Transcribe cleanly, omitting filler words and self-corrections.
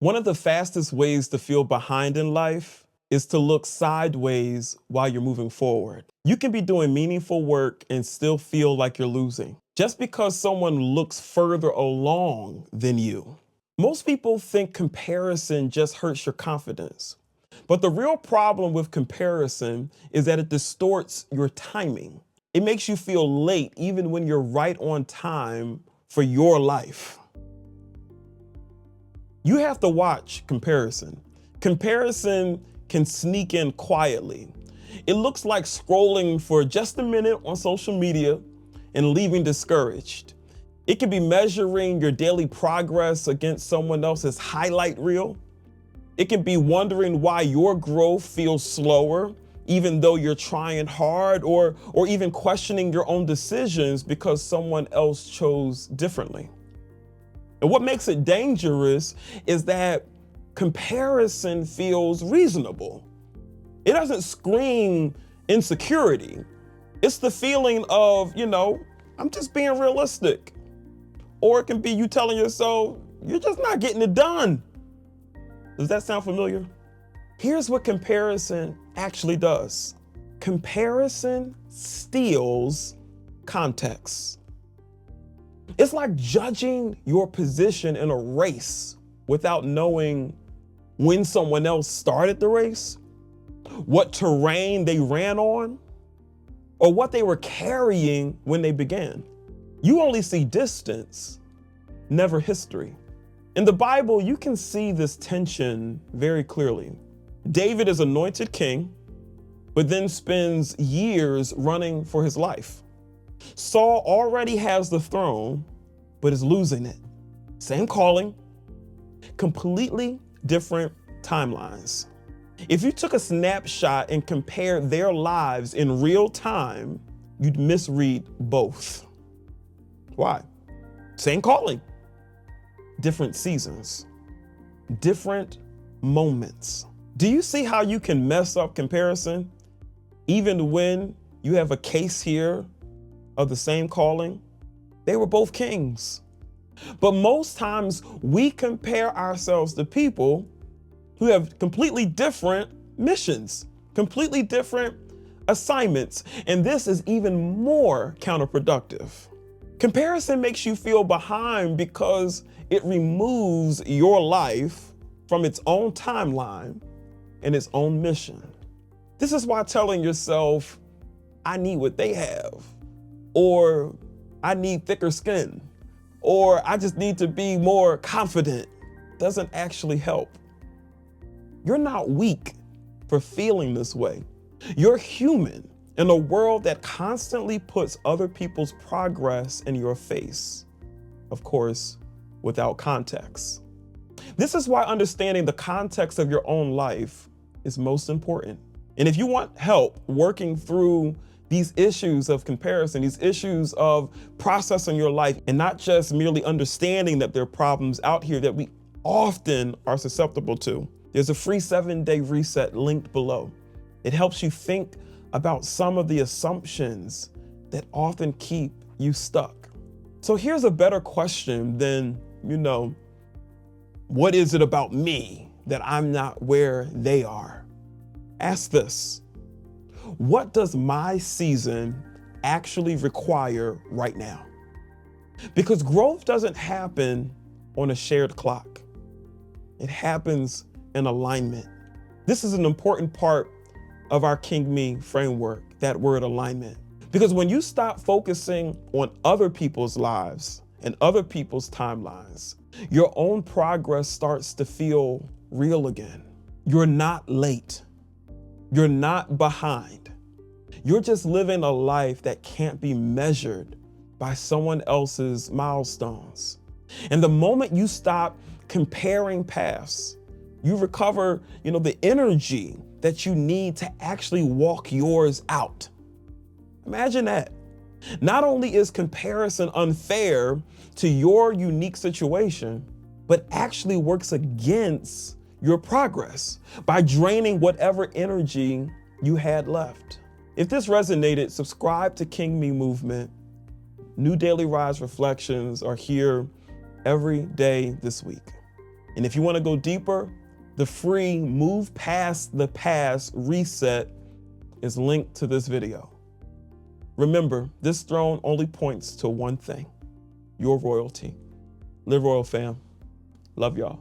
One of the fastest ways to feel behind in life is to look sideways while you're moving forward. You can be doing meaningful work and still feel like you're losing just because someone looks further along than you. Most people think comparison just hurts your confidence. But the real problem with comparison is that it distorts your timing. It makes you feel late even when you're right on time for your life. You have to watch comparison. Comparison can sneak in quietly. It looks like scrolling for just a minute on social media and leaving discouraged. It can be measuring your daily progress against someone else's highlight reel. It can be wondering why your growth feels slower, even though you're trying hard, or even questioning your own decisions because someone else chose differently. And what makes it dangerous is that comparison feels reasonable. It doesn't scream insecurity. It's the feeling of, I'm just being realistic. Or it can be you telling yourself, you're just not getting it done. Does that sound familiar? Here's what comparison actually does. Comparison steals context. It's like judging your position in a race without knowing when someone else started the race, what terrain they ran on, or what they were carrying when they began. You only see distance, never history. In the Bible, you can see this tension very clearly. David is anointed king, but then spends years running for his life. Saul already has the throne, but is losing it. Same calling, completely different timelines. If you took a snapshot and compared their lives in real time, you'd misread both. Why? Same calling, different seasons, different moments. Do you see how you can mess up comparison even when you have a case here of the same calling? They were both kings. But most times we compare ourselves to people who have completely different missions, completely different assignments, and this is even more counterproductive. Comparison makes you feel behind because it removes your life from its own timeline and its own mission. This is why telling yourself, I need what they have, or I need thicker skin, or I just need to be more confident, doesn't actually help. You're not weak for feeling this way. You're human in a world that constantly puts other people's progress in your face, of course, without context. This is why understanding the context of your own life is most important. And if you want help working through these issues of comparison, these issues of processing your life, and not just merely understanding that there are problems out here that we often are susceptible to, there's a free 7-day reset linked below. It helps you think about some of the assumptions that often keep you stuck. So here's a better question than, what is it about me that I'm not where they are? Ask this: what does my season actually require right now? Because growth doesn't happen on a shared clock. It happens in alignment. This is an important part of our King Me framework, that word alignment. Because when you stop focusing on other people's lives and other people's timelines, your own progress starts to feel real again. You're not late. You're not behind. You're just living a life that can't be measured by someone else's milestones. And the moment you stop comparing paths, you recover, the energy that you need to actually walk yours out. Imagine that. Not only is comparison unfair to your unique situation, but actually works against your progress by draining whatever energy you had left. If this resonated, subscribe to King Me Movement. New Daily Rise Reflections are here every day this week. And if you want to go deeper, the free Move Past the Past reset is linked to this video. Remember, this throne only points to one thing: your royalty. Live royal, fam. Love y'all.